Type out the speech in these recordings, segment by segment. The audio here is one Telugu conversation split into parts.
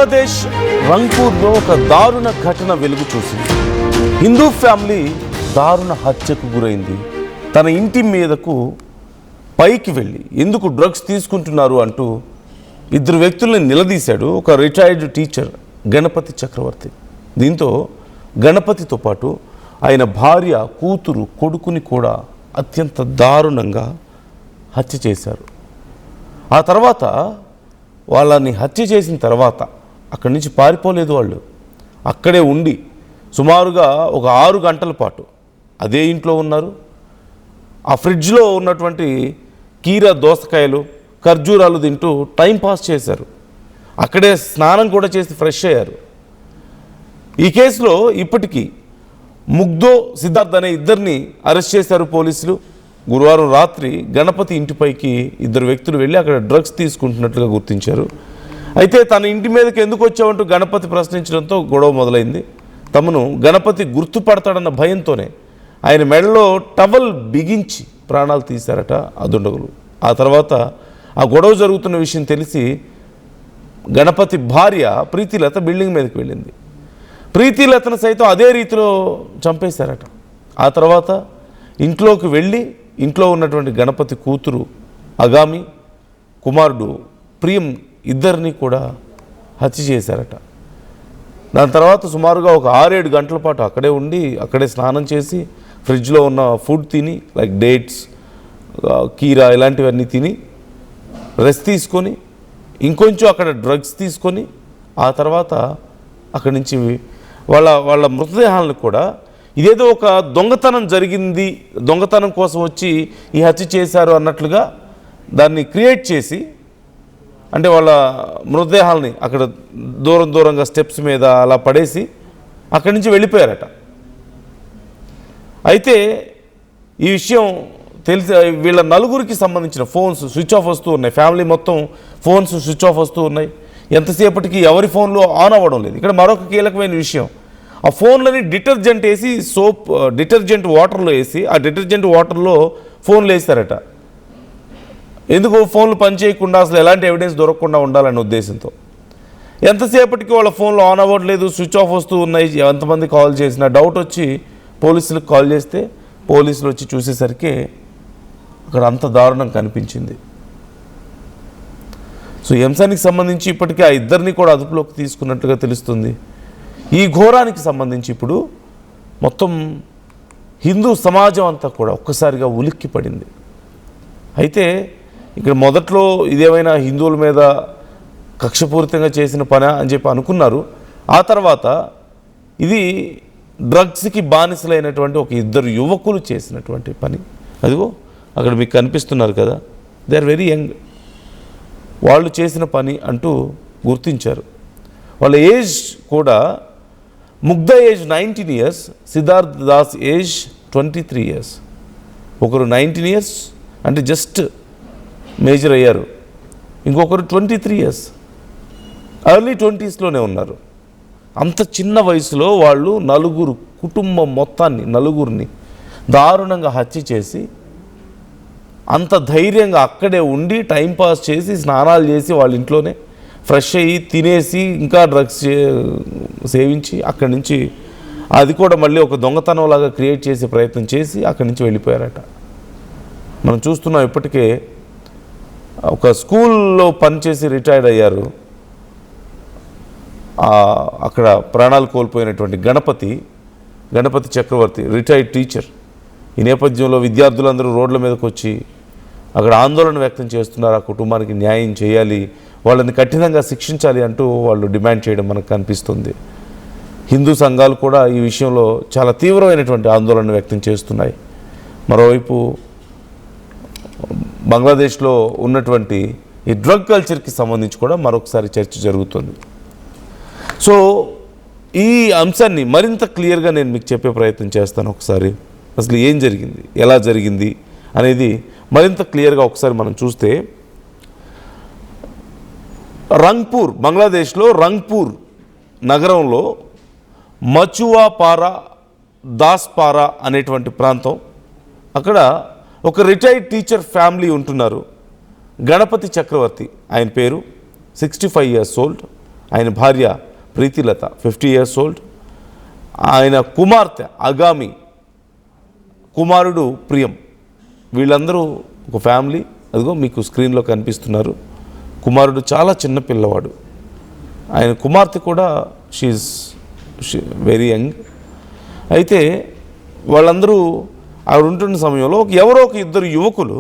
బంగ్లాదేశ్ రంగ్పూర్లో ఒక దారుణ ఘటన వెలుగు చూసింది. హిందూ ఫ్యామిలీ దారుణ హత్యకు గురైంది. తన ఇంటి మీదకు పైకి వెళ్ళి ఎందుకు డ్రగ్స్ తీసుకుంటున్నారు అంటూ ఇద్దరు వ్యక్తుల్ని నిలదీశాడు ఒక రిటైర్డ్ టీచర్ గణపతి చక్రవర్తి. దీంతో గణపతితో పాటు ఆయన భార్య, కూతురు, కొడుకుని కూడా అత్యంత దారుణంగా హత్య చేశారు. ఆ తర్వాత వాళ్ళని హత్య చేసిన తర్వాత అక్కడి నుంచి పారిపోలేదు. వాళ్ళు అక్కడే ఉండి సుమారుగా ఒక 6 గంటల పాటు అదే ఇంట్లో ఉన్నారు. ఆ ఫ్రిడ్జ్లో ఉన్నటువంటి కీర, దోసకాయలు, ఖర్జూరాలు తింటూ టైంపాస్ చేశారు. అక్కడే స్నానం కూడా చేసి ఫ్రెష్ అయ్యారు. ఈ కేసులో ఇప్పటికీ ముగ్ధో, సిద్ధార్థ్ అనే ఇద్దరిని అరెస్ట్ చేశారు పోలీసులు. గురువారం రాత్రి గణపతి ఇంటిపైకి ఇద్దరు వ్యక్తులు వెళ్ళి అక్కడ డ్రగ్స్ తీసుకుంటున్నట్లుగా గుర్తించారు. అయితే తన ఇంటి మీదకి ఎందుకు వచ్చావంటూ గణపతి ప్రశ్నించడంతో గొడవ మొదలైంది. తమను గణపతి గుర్తుపడతాడన్న భయంతోనే ఆయన మెడలో టవల్ బిగించి ప్రాణాలు తీశారట ఆ దుండగులు. ఆ తర్వాత ఆ గొడవ జరుగుతున్న విషయం తెలిసి గణపతి భార్య ప్రీతిలత బిల్డింగ్ మీదకి వెళ్ళింది. ప్రీతిలతను సైతం అదే రీతిలో చంపేశారట. ఆ తర్వాత ఇంట్లోకి వెళ్ళి ఇంట్లో ఉన్నటువంటి గణపతి కూతురు అగామి, కుమారుడు ప్రియం ఇద్దరిని కూడా హత్య చేశారట. దాని తర్వాత సుమారుగా ఒక 6-7 గంటల పాటు అక్కడే ఉండి అక్కడే స్నానం చేసి ఫ్రిడ్జ్లో ఉన్న ఫుడ్ తిని లైక్ డేట్స్, కీరా ఇలాంటివన్నీ తిని రెస్ట్ తీసుకొని ఇంకొంచెం అక్కడ డ్రగ్స్ తీసుకొని ఆ తర్వాత అక్కడి నుంచి వాళ్ళ మృతదేహాలను కూడా ఇదేదో ఒక దొంగతనం జరిగింది, దొంగతనం కోసం వచ్చి ఈ హత్య చేశారు అన్నట్లుగా దాన్ని క్రియేట్ చేసి, అంటే వాళ్ళ మృతదేహాలని అక్కడ దూరంగా స్టెప్స్ మీద అలా పడేసి అక్కడి నుంచి వెళ్ళిపోయారట. అయితే ఈ విషయం తెలిసి వీళ్ళ నలుగురికి సంబంధించిన ఫోన్స్ స్విచ్ ఆఫ్ వస్తూ ఉన్నాయి. ఫ్యామిలీ మొత్తం ఫోన్స్ స్విచ్ ఆఫ్ వస్తూ ఉన్నాయి. ఎంతసేపటికి ఎవరి ఫోన్లో ఆన్ అవ్వడం లేదు. ఇక్కడ మరొక కీలకమైన విషయం, ఆ ఫోన్లని డిటర్జెంట్ వేసి డిటర్జెంట్ వాటర్లో వేసి ఆ డిటర్జెంట్ వాటర్లో ఫోన్లు వేస్తారట. ఎందుకు ఫోన్లు పనిచేయకుండా, అసలు ఎలాంటి ఎవిడెన్స్ దొరకకుండా ఉండాలనే ఉద్దేశంతో. ఎంతసేపటికి వాళ్ళ ఫోన్లు ఆన్ అవ్వట్లేదు, స్విచ్ ఆఫ్ వస్తూ ఉన్నాయి. ఎంతమంది కాల్ చేసినా డౌట్ వచ్చి పోలీసులకు కాల్ చేస్తే పోలీసులు వచ్చి చూసేసరికి అక్కడ అంత దారుణం కనిపించింది. సో ఈ అంశానికి సంబంధించి ఇప్పటికీ ఆ ఇద్దరిని కూడా అదుపులోకి తీసుకున్నట్టుగా తెలుస్తుంది. ఈ ఘోరానికి సంబంధించి ఇప్పుడు మొత్తం హిందూ సమాజం అంతా కూడా ఒక్కసారిగా ఉలిక్కి పడింది. అయితే ఇక్కడ మొదట్లో ఇదేమైనా హిందువుల మీద కక్షపూరితంగా చేసిన పని అని చెప్పి అనుకున్నారు. ఆ తర్వాత ఇది డ్రగ్స్కి బానిసలైనటువంటి ఒక ఇద్దరు యువకులు చేసినటువంటి పని. అదిగో అక్కడ మీకు కనిపిస్తున్నారు కదా, దే ఆర్ వెరీ యంగ్. వాళ్ళు చేసిన పని అంటూ గుర్తించారు. వాళ్ళ ఏజ్ కూడా Mugdha age 19 years, Siddharth Das age 23 years. ఒకరు 19 years అంటే జస్ట్ మేజర్ అయ్యారు, ఇంకొకరు 23 years ఎర్లీ 20sలోనే ఉన్నారు. అంత చిన్న వయసులో వాళ్ళు కుటుంబం మొత్తాన్ని నలుగురిని దారుణంగా హత్య చేసి అంత ధైర్యంగా అక్కడే ఉండి టైంపాస్ చేసి స్నానాలు చేసి వాళ్ళ ఇంట్లోనే ఫ్రెష్ అయ్యి తినేసి ఇంకా డ్రగ్స్ సేవించి అక్కడి నుంచి అది కూడా మళ్ళీ ఒక దొంగతనంలాగా క్రియేట్ చేసే ప్రయత్నం చేసి అక్కడి నుంచి వెళ్ళిపోయారట. మనం చూస్తున్నాం ఇప్పటికే ఒక స్కూల్లో పనిచేసి రిటైర్డ్ అయ్యారు. అక్కడ ప్రాణాలు కోల్పోయినటువంటి గణపతి చక్రవర్తి రిటైర్డ్ టీచర్. ఈ నేపథ్యంలో విద్యార్థులందరూ రోడ్ల మీదకి వచ్చి అక్కడ ఆందోళన వ్యక్తం చేస్తున్నారు. ఆ కుటుంబానికి న్యాయం చేయాలి, వాళ్ళని కఠినంగా శిక్షించాలి అంటూ వాళ్ళు డిమాండ్ చేయడం మనకు కనిపిస్తుంది. హిందూ సంఘాలు కూడా ఈ విషయంలో చాలా తీవ్రమైనటువంటి ఆందోళన వ్యక్తం చేస్తున్నాయి. మరోవైపు బంగ్లాదేశ్లో ఉన్నటువంటి ఈ డ్రగ్ కల్చర్కి సంబంధించి కూడా మరొకసారి చర్చ జరుగుతుంది. సో ఈ అంశాన్ని మరింత క్లియర్గా నేను మీకు చెప్పే ప్రయత్నం చేస్తాను. ఒకసారి అసలు ఏం జరిగింది, ఎలా జరిగింది అనేది మరింత క్లియర్గా ఒకసారి మనం చూస్తే, బంగ్లాదేశ్లో రంగ్పూర్ నగరంలో మచువాపారా దాస్పారా అనేటువంటి ప్రాంతం, అక్కడ ఒక రిటైర్డ్ టీచర్ ఫ్యామిలీ ఉంటున్నారు. గణపతి చక్రవర్తి ఆయన పేరు, 65 years old. ఆయన భార్య ప్రీతిలత 50 years old, ఆయన కుమార్తె అగామి, కుమారుడు ప్రియం, వీళ్ళందరూ ఒక ఫ్యామిలీ. అదిగో మీకు స్క్రీన్లో కనిపిస్తున్నారు. కుమారుడు చాలా చిన్న పిల్లవాడు, ఆయన కుమార్తె కూడా షీ వెరీ యంగ్. అయితే వాళ్ళందరూ ఆవిడ ఉంటున్న సమయంలో ఎవరో ఒక ఇద్దరు యువకులు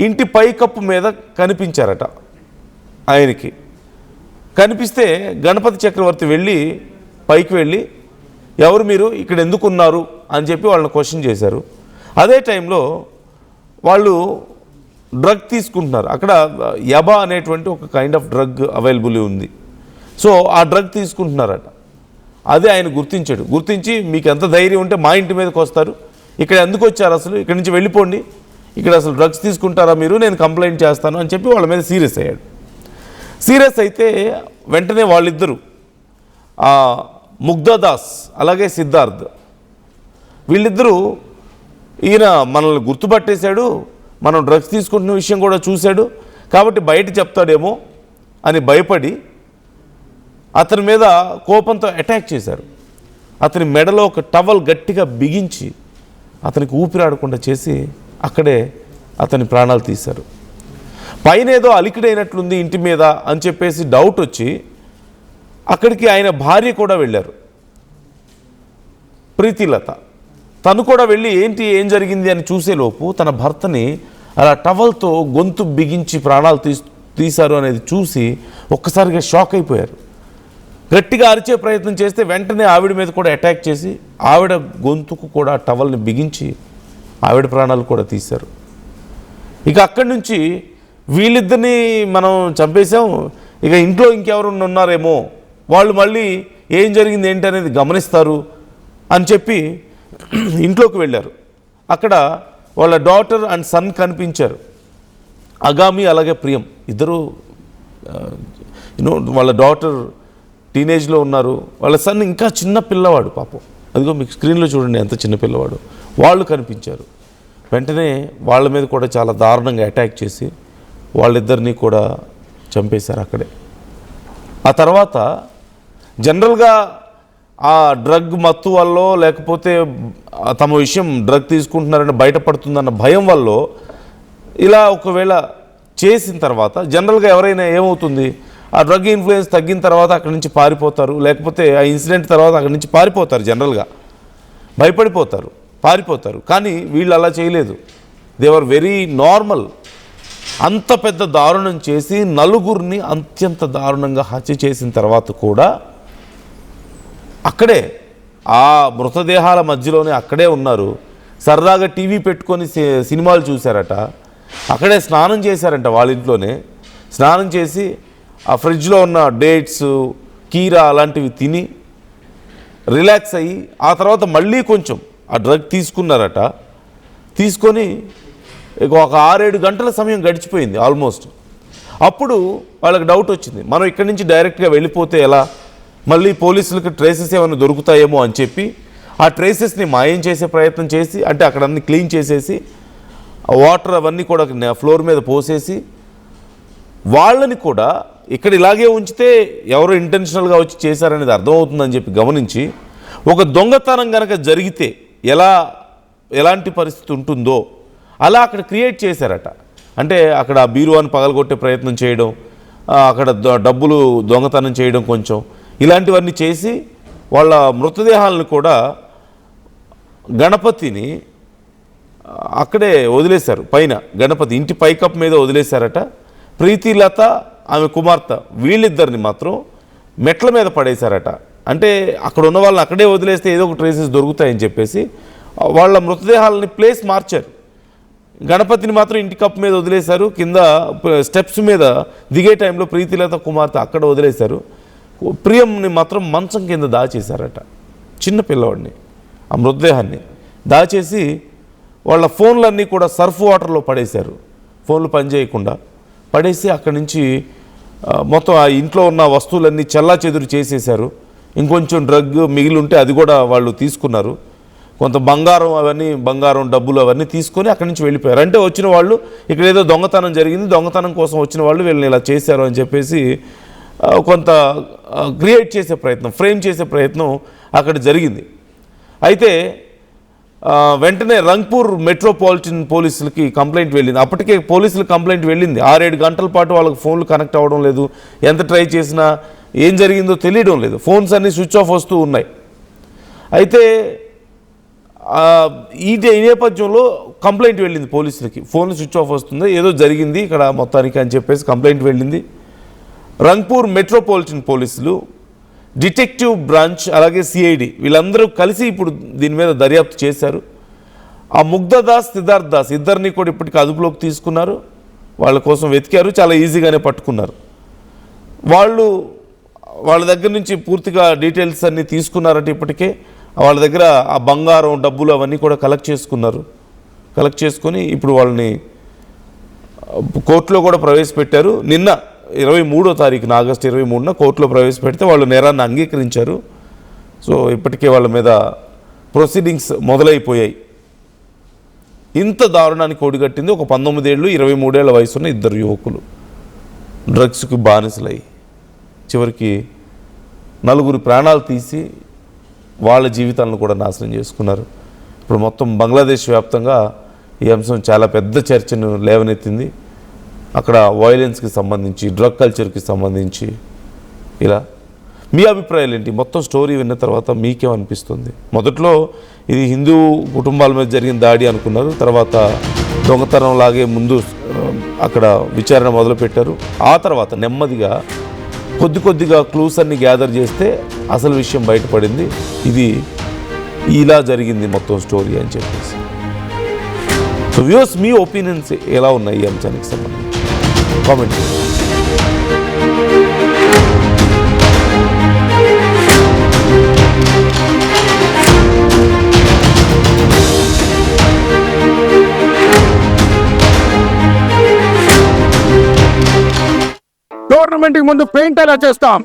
ఇంటి పైకప్పు మీద కనిపించారట. ఆయనకి కనిపిస్తే గణపతి చక్రవర్తి పైకి వెళ్ళి ఎవరు మీరు, ఇక్కడ ఎందుకున్నారు అని చెప్పి వాళ్ళని క్వశ్చన్ చేశారు. అదే టైంలో వాళ్ళు డ్రగ్ తీసుకుంటున్నారు. అక్కడ యబా అనేటువంటి ఒక కైండ్ ఆఫ్ డ్రగ్ అవైలబుల్ ఉంది. సో ఆ డ్రగ్ తీసుకుంటున్నారట. అదే ఆయన గుర్తించి మీకు ఎంత ధైర్యం ఉంటే మా ఇంటి మీదకి వస్తారు, ఇక్కడ ఎందుకు వచ్చారు అసలు, ఇక్కడి నుంచి వెళ్ళిపోండి, ఇక్కడ అసలు డ్రగ్స్ తీసుకుంటారా మీరు, నేను కంప్లైంట్ చేస్తాను అని చెప్పి వాళ్ళ మీద సీరియస్ అయ్యాడు. సీరియస్ అయితే వెంటనే వాళ్ళిద్దరూ ముగ్ధదాస్ అలాగే సిద్ధార్థ్, వీళ్ళిద్దరూ ఈయన మనల్ని గుర్తుపట్టేశాడు, మనం డ్రగ్స్ తీసుకుంటున్న విషయం కూడా చూశాడు కాబట్టి బయట చెప్తాడేమో అని భయపడి అతని మీద కోపంతో అటాక్ చేశారు. అతని మెడలో ఒక టవల్ గట్టిగా బిగించి అతనికి ఊపిరాడకుండా చేసి అక్కడే అతని ప్రాణాలు తీశారు. పైన ఏదో అలికిడైనట్లుంది ఇంటి మీద అని చెప్పేసి డౌట్ వచ్చి అక్కడికి ఆయన భార్య కూడా వెళ్ళారు, ప్రీతిలత. తను కూడా వెళ్ళి ఏం జరిగింది అని చూసేలోపు తన భర్తని అలా టవల్తో గొంతు బిగించి ప్రాణాలు తీశారు అనేది చూసి ఒక్కసారిగా షాక్ అయిపోయారు. గట్టిగా అరిచే ప్రయత్నం చేస్తే వెంటనే ఆవిడ మీద కూడా అటాక్ చేసి ఆవిడ గొంతుకు కూడా టవల్ని బిగించి ఆవిడ ప్రాణాలు కూడా తీశారు. ఇక అక్కడి నుంచి వీళ్ళిద్దరిని మనం చంపేశాం, ఇక ఇంట్లో ఇంకెవరు ఉన్నారేమో, వాళ్ళు మళ్ళీ ఏం జరిగింది ఏంటి అనేది గమనిస్తారు అని చెప్పి ఇంట్లోకి వెళ్ళారు. అక్కడ వాళ్ళ డాటర్ అండ్ సన్ కనిపించారు, అగామి అలాగే ప్రియం ఇద్దరు. వాళ్ళ డాటర్ టీనేజ్లో ఉన్నారు, వాళ్ళ సన్ ఇంకా చిన్న పిల్లవాడు పాపం. అదిగో మీకు స్క్రీన్లో చూడండి ఎంత చిన్న పిల్లవాడు. వాళ్ళు కనిపించారు. వెంటనే వాళ్ళ మీద కూడా చాలా దారుణంగా అటాక్ చేసి వాళ్ళిద్దరినీ కూడా చంపేశారు అక్కడే. ఆ తర్వాత జనరల్గా ఆ డ్రగ్ మత్తు వల్ల లేకపోతే తమ విషయం డ్రగ్ తీసుకుంటున్నారని బయటపడుతుందన్న భయం వల్ల ఇలా ఒకవేళ చేసిన తర్వాత జనరల్గా ఎవరైనా ఏమవుతుంది, ఆ డ్రగ్ ఇన్ఫ్లుయెన్స్ తగ్గిన తర్వాత అక్కడి నుంచి పారిపోతారు, లేకపోతే ఆ ఇన్సిడెంట్ తర్వాత అక్కడి నుంచి పారిపోతారు, జనరల్గా భయపడిపోతారు, పారిపోతారు. కానీ వీళ్ళు అలా చేయలేదు. They are very normal. అంత పెద్ద దారుణం చేసి నలుగురిని అత్యంత దారుణంగా హత్య చేసిన తర్వాత కూడా అక్కడే ఆ మృతదేహాల మధ్యలోనే అక్కడే ఉన్నారు. సరదాగా టీవీ పెట్టుకొని సినిమాలు చూశారట, అక్కడే స్నానం చేశారంట, వాళ్ళ ఇంట్లోనే స్నానం చేసి ఆ ఫ్రిడ్జ్లో ఉన్న డేట్స్ కీరా అలాంటివి తిని రిలాక్స్ అయ్యి ఆ తర్వాత మళ్ళీ కొంచెం ఆ డ్రగ్ తీసుకున్నారట. తీసుకొని ఒక 6-7 గంటల సమయం గడిచిపోయింది ఆల్మోస్ట్. అప్పుడు వాళ్ళకి డౌట్ వచ్చింది, మనం ఇక్కడి నుంచి డైరెక్ట్గా వెళ్ళిపోతే ఎలా, మళ్ళీ పోలీసులకు ట్రేసెస్ ఏమైనా దొరుకుతాయేమో అని చెప్పి ఆ ట్రేసెస్ని మాయం చేసే ప్రయత్నం చేసి, అంటే అక్కడ అన్ని క్లీన్ చేసేసి వాటర్ అవన్నీ కూడా ఫ్లోర్ మీద పోసేసి వాళ్ళని కూడా ఇక్కడ ఇలాగే ఉంచితే ఎవరో ఇంటెన్షనల్గా వచ్చి చేశారనేది అర్థమవుతుందని చెప్పి గమనించి ఒక దొంగతనం కనుక జరిగితే ఎలాంటి పరిస్థితి ఉంటుందో అలా అక్కడ క్రియేట్ చేశారట. అంటే అక్కడ ఆ బీరువాని పగలగొట్టే ప్రయత్నం చేయడం, అక్కడ డబ్బులు దొంగతనం చేయడం, కొంచెం ఇలాంటివన్నీ చేసి వాళ్ళ మృతదేహాలను కూడా గణపతిని అక్కడే వదిలేశారు. పైన గణపతి ఇంటి పైకప్పు మీద వదిలేశారట. ప్రీతిలత ఆమె కుమార్తె వీళ్ళిద్దరిని మాత్రం మెట్ల మీద పడేశారట. అంటే అక్కడ ఉన్న వాళ్ళని అక్కడే వదిలేస్తే ఏదో ఒక ట్రేసెస్ దొరుకుతాయని చెప్పేసి వాళ్ళ మృతదేహాలని ప్లేస్ మార్చారు. గణపతిని మాత్రం ఇంటి కప్పు మీద వదిలేశారు, కింద స్టెప్స్ మీద దిగే టైంలో ప్రీతిలత కుమార్తె అక్కడ వదిలేశారు. ప్రియంని మాత్రం మంచం కింద దాచేశారట, చిన్న పిల్లవాడిని. ఆ మృతదేహాన్ని దాచేసి వాళ్ళ ఫోన్లన్నీ కూడా సర్ఫ్ వాటర్లో పడేశారు, ఫోన్లు పనిచేయకుండా పడేసి అక్కడి నుంచి మొత్తం ఆ ఇంట్లో ఉన్న వస్తువులన్నీ చెల్లాచెదురు చేసేశారు. ఇంకొంచెం డ్రగ్ మిగిలి ఉంటే అది కూడా వాళ్ళు తీసుకున్నారు. కొంత బంగారం డబ్బులు అవన్నీ తీసుకొని అక్కడి నుంచి వెళ్ళిపోయారు. అంటే వచ్చిన వాళ్ళు ఇక్కడ ఏదో దొంగతనం జరిగింది, దొంగతనం కోసం వచ్చిన వాళ్ళు వీళ్ళని ఇలా చేశారు అని చెప్పేసి కొంత క్రియేట్ చేసే ప్రయత్నం, ఫ్రేమ్ చేసే ప్రయత్నం అక్కడ జరిగింది. అయితే వెంటనే రంగ్పూర్ మెట్రోపాలిటన్ పోలీసులకి కంప్లైంట్ వెళ్ళింది. అప్పటికే పోలీసులకు కంప్లైంట్ వెళ్ళింది. 6-7 గంటల పాటు వాళ్ళకి ఫోన్లు కనెక్ట్ అవ్వడం లేదు, ఎంత ట్రై చేసినా ఏం జరిగిందో తెలియడం లేదు, ఫోన్స్ అన్నీ స్విచ్ ఆఫ్ వస్తూ ఉన్నాయి. అయితే ఈ నేపథ్యంలో కంప్లైంట్ వెళ్ళింది పోలీసులకి, ఫోన్ స్విచ్ ఆఫ్ వస్తుంది, ఏదో జరిగింది ఇక్కడ మొత్తానికి అని చెప్పేసి కంప్లైంట్ వెళ్ళింది. రంగ్పూర్ మెట్రోపాలిటన్ పోలీసులు, డిటెక్టివ్ బ్రాంచ్, అలాగే సిఐడి వీళ్ళందరూ కలిసి ఇప్పుడు దీని మీద దర్యాప్తు చేశారు. ఆ ముగ్ధదాస్, సిద్ధార్థ్ దాస్ ఇద్దరిని కూడా ఇప్పటికీ అదుపులోకి తీసుకున్నారు. వాళ్ళ కోసం వెతికారు, చాలా ఈజీగానే పట్టుకున్నారు. వాళ్ళ దగ్గర నుంచి పూర్తిగా డీటెయిల్స్ అన్నీ తీసుకున్నారంటే ఇప్పటికే వాళ్ళ దగ్గర ఆ బంగారం, డబ్బులు అవన్నీ కూడా కలెక్ట్ చేసుకున్నారు. కలెక్ట్ చేసుకొని ఇప్పుడు వాళ్ళని కోర్టులో కూడా ప్రవేశపెట్టారు. నిన్న 23వ తారీఖున, ఆగస్టు 23న కోర్టులో ప్రవేశపెడితే వాళ్ళు నేరాన్ని అంగీకరించారు. సో ఇప్పటికే వాళ్ళ మీద ప్రొసీడింగ్స్ మొదలైపోయాయి. ఇంత దారుణానికి ఒడిగట్టింది ఒక 19 ఏళ్ళు 23 ఏళ్ల వయసున్న ఇద్దరు యువకులు డ్రగ్స్కి బానిసలై చివరికి 4 ప్రాణాలు తీసి వాళ్ళ జీవితాలను కూడా నాశనం చేసుకున్నారు. ఇప్పుడు మొత్తం బంగ్లాదేశ్ వ్యాప్తంగా ఈ అంశం చాలా పెద్ద చర్చను లేవనెత్తింది. అక్కడ వైలెన్స్కి సంబంధించి, డ్రగ్ కల్చర్కి సంబంధించి ఇలా మీ అభిప్రాయాలు ఏంటి? మొత్తం స్టోరీ విన్న తర్వాత మీకేమనిపిస్తుంది? మొదట్లో ఇది హిందూ కుటుంబాల మీద జరిగిన దాడి అనుకున్నారు, తర్వాత దొంగతనం లాగే ముందు అక్కడ విచారణ మొదలుపెట్టారు. ఆ తర్వాత నెమ్మదిగా కొద్దిగా క్లూస్ అన్ని గ్యాదర్ చేస్తే అసలు విషయం బయటపడింది, ఇది ఇలా జరిగింది మొత్తం స్టోరీ అని చెప్పేసి. సో వ్యూస్, మీ ఒపీనియన్స్ ఎలా ఉన్నాయి ఈ అంశానికి సంబంధించి కామెంట్ చేయండి. టోర్నమెంట్ కి ముందు పెయింట్ ఎలా చేస్తాం?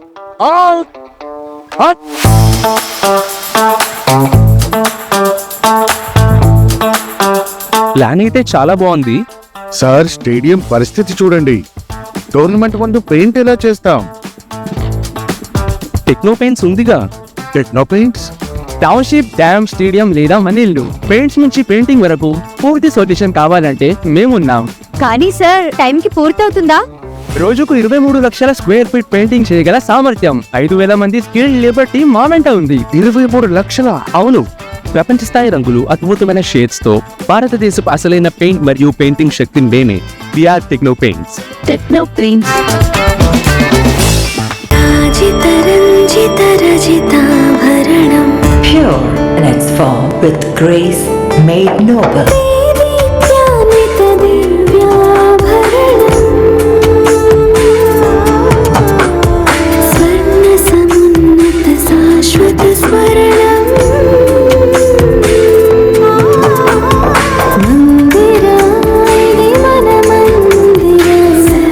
ప్లాన్ అయితే చాలా బాగుంది సార్, స్టేడియం పరిస్థితి చూడండి. టోర్నమెంట్ ముందు పెయింట్ ఎలా చేస్తాం? టెక్నో పెయింట్స్ ఉందిగా. Techno paints, township, dam, stadium లేదా మనీళ్ళు, పెయింట్స్ నుంచి పెయింటింగ్ వరకు పూర్తి సొల్యూషన్ కావాలంటే మేమున్నాం. కానీ సార్, టైంకి పూర్తవుతుందా? రోజుకు 23 లక్షల స్క్వేర్ ఫీట్ పెయింటింగ్ చేయగల సామర్థ్యం, 5,000 మంది స్కిల్డ్ లేబర్ టీమ్ మా వెంట ఉంది. 23 లక్షల? అవును, ప్రపంచ స్థాయి రంగులు, అద్భుతమైన షేడ్స్ తో భారతదేశపు అసలైన పెయింట్ మరియు పెయింటింగ్ శక్తిని మేమే. We are techno paints. Techno paints. Pure in its form with grace made noble.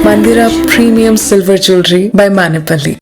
Mandira Premium Silver Jewelry by Manipali.